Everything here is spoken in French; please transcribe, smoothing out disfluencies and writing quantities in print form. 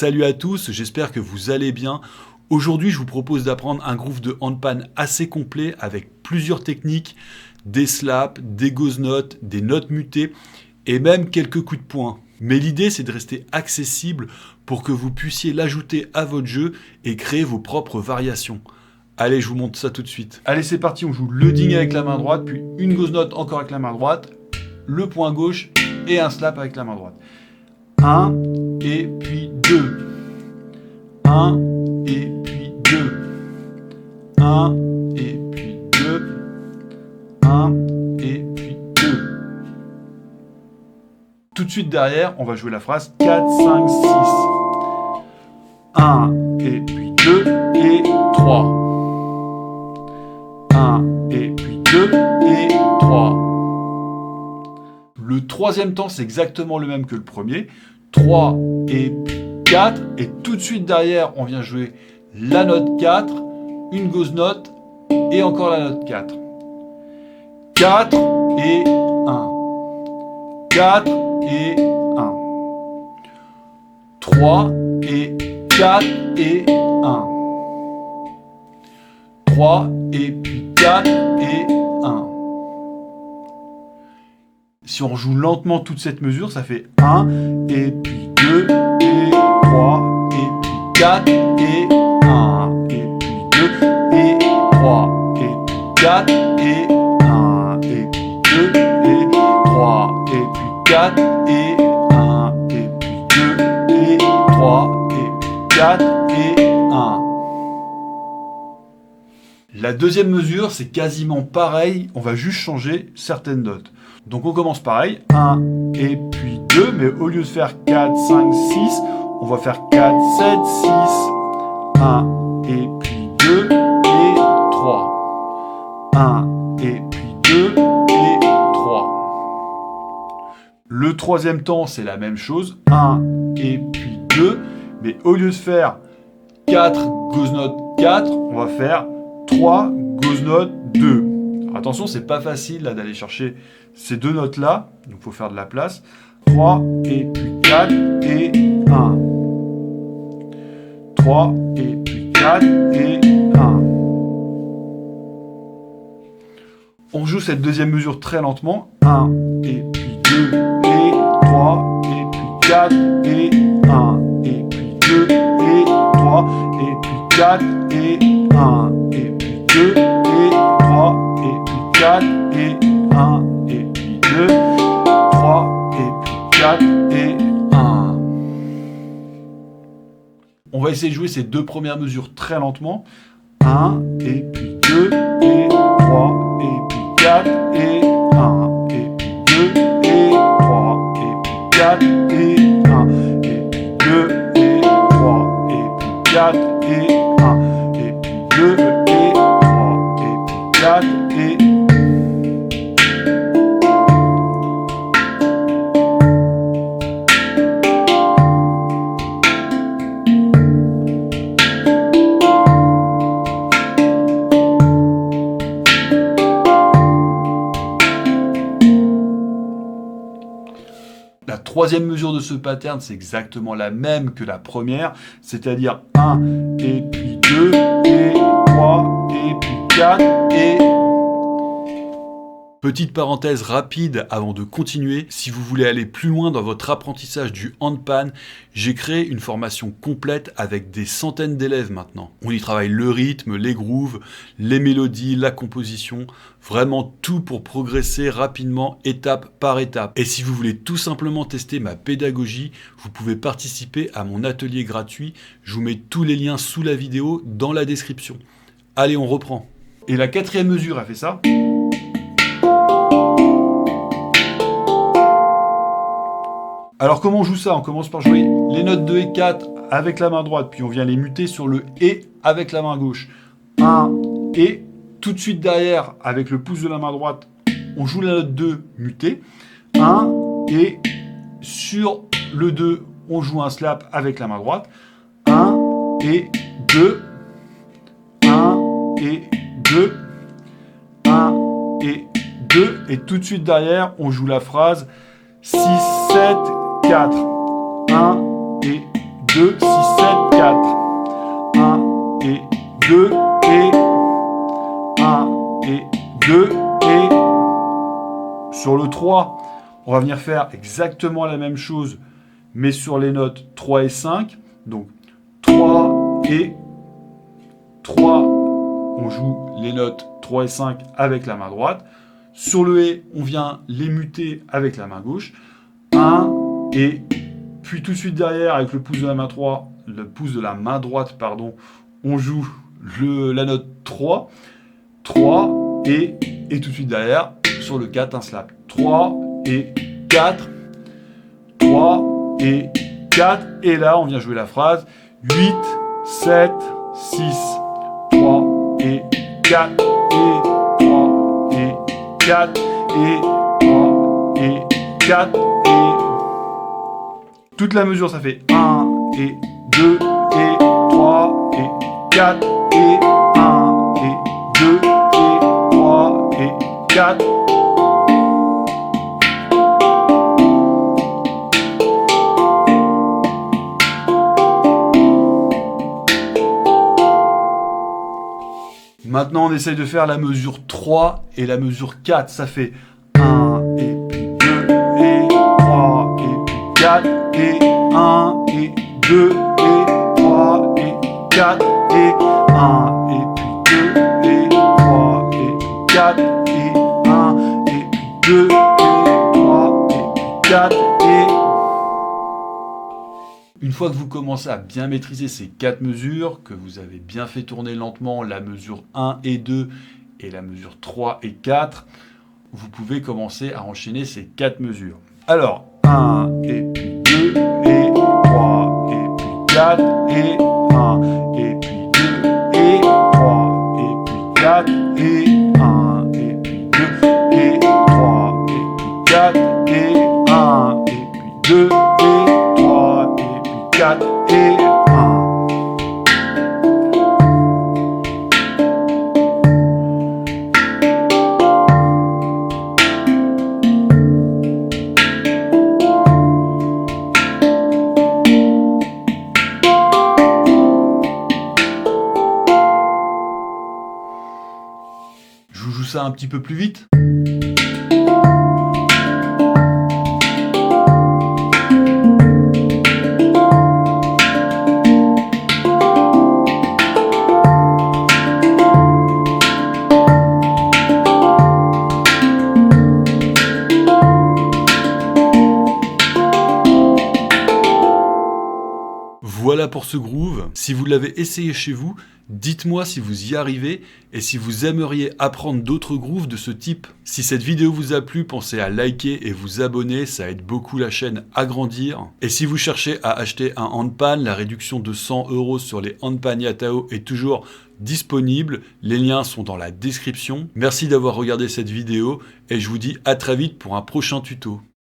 Salut à tous, j'espère que vous allez bien. Aujourd'hui, je vous propose d'apprendre un groove de handpan assez complet avec plusieurs techniques, des slaps, des ghost notes, des notes mutées et même quelques coups de poing. Mais l'idée, c'est de rester accessible pour que vous puissiez l'ajouter à votre jeu et créer vos propres variations. Allez, je vous montre ça tout de suite. Allez, c'est parti, on joue le ding avec la main droite, puis une ghost note encore avec la main droite, le poing gauche et un slap avec la main droite. 1 et puis 2. 1 et puis 2. 1 et puis 2. 1 et puis 2. Tout de suite derrière, on va jouer la phrase 4, 5, 6. 1 et puis 2 et 3. 1 et puis 2 et 3. Le troisième temps, c'est exactement le même que le premier. 3 et puis 4. Et tout de suite derrière, on vient jouer la note 4, une ghost note et encore la note 4. 4 et 1. 4 et 1. 3 et 4 et 1. 3 et puis 4 et 1. Si on joue lentement toute cette mesure, ça fait 1 et puis 2 et 3 et puis 4 et 1 et puis 2 et 3 et puis 4 et 1 et puis 2 et 3 et puis 4 et 1 et puis 2 et 3 et puis 4 et 1. La deuxième mesure, c'est quasiment pareil, on va juste changer certaines notes. Donc on commence pareil, 1 et puis 2, mais au lieu de faire 4, 5, 6, on va faire 4, 7, 6, 1 et puis 2 et 3. 1 et puis 2 et 3. Le troisième temps, c'est la même chose, 1 et puis 2, mais au lieu de faire 4 ghost note 4, on va faire 3 ghost note 2. Alors attention, c'est pas facile là d'aller chercher ces deux notes là, donc il faut faire de la place. 3 et puis 4 et 1. 3 et puis 4 et 1. On joue cette deuxième mesure très lentement. 1 et puis 2 et 3 et puis 4 et 1 et puis 2 et 3 et puis 4 et 1 et puis 2 et 3 et puis 4 et 1 et puis 2, 3 et puis 4 et 1. On va essayer de jouer ces deux premières mesures très lentement. 1 et puis 2 et 3 et puis 4 et 1 et puis 2 et 3 et puis 4 et 1 et puis 2 et 3 et puis 4 et 1 et puis 2 et 3 et puis 4 et 1. La troisième mesure de ce pattern, c'est exactement la même que la première, c'est-à-dire 1 et puis 2 et 3 et puis 4 et... Petite parenthèse rapide avant de continuer, si vous voulez aller plus loin dans votre apprentissage du handpan, j'ai créé une formation complète avec des centaines d'élèves maintenant. On y travaille le rythme, les grooves, les mélodies, la composition, vraiment tout pour progresser rapidement, étape par étape. Et si vous voulez tout simplement tester ma pédagogie, vous pouvez participer à mon atelier gratuit. Je vous mets tous les liens sous la vidéo dans la description. Allez, on reprend. Et la quatrième mesure a fait ça. Alors comment on joue ça? On commence par jouer les notes 2 et 4 avec la main droite, puis on vient les muter sur le « et » avec la main gauche. 1 et, tout de suite derrière, avec le pouce de la main droite, on joue la note 2 mutée. 1 et, sur le 2, on joue un slap avec la main droite. 1 et 2. 1 et 2. 1 et 2. Et tout de suite derrière, on joue la phrase 6, 7, 4. 1 et 2, 6, 7, 4. 1 et 2 et 1 et 2 et sur le 3, on va venir faire exactement la même chose, mais sur les notes 3 et 5. Donc 3 et 3, on joue les notes 3 et 5 avec la main droite. Sur le et, on vient les muter avec la main gauche. 1 et puis tout de suite derrière, avec le pouce de la main droite, on joue la note 3. 3 et tout de suite derrière, sur le 4, un slap. 3 et 4. 3 et 4. Et là, on vient jouer la phrase 8, 7, 6, 3 et 4 et 3 et 4 et 3 et 4 et... Toute la mesure, ça fait 1 et 2 et 3 et 4 et 1 et 2 et 3 et 4. Maintenant, on essaye de faire la mesure 3 et la mesure 4. Ça fait 1 et puis 2 et 3 et puis 4 et 1 et 2 et 3 et 4 et 1 et puis 2 et 3 et puis 4 et 1 et puis 2 et 3 et puis 4 et... Une fois que vous commencez à bien maîtriser ces 4 mesures, que vous avez bien fait tourner lentement la mesure 1 et 2 et la mesure 3 et 4, vous pouvez commencer à enchaîner ces 4 mesures. Alors, 1 et puis 2 et 3 et puis 4 et 1 et puis 2 et 3 et puis 4 et 1 et puis 2 et 3 et puis 4 et 1 et puis 2 et 3 et puis 4 et 1. Je vous joue ça un petit peu plus vite. Voilà pour ce groove. Si vous l'avez essayé chez vous, dites-moi si vous y arrivez et si vous aimeriez apprendre d'autres grooves de ce type. Si cette vidéo vous a plu, pensez à liker et vous abonner, ça aide beaucoup la chaîne à grandir. Et si vous cherchez à acheter un handpan, la réduction de 100 € sur les handpan Yatao est toujours disponible. Les liens sont dans la description. Merci d'avoir regardé cette vidéo et je vous dis à très vite pour un prochain tuto.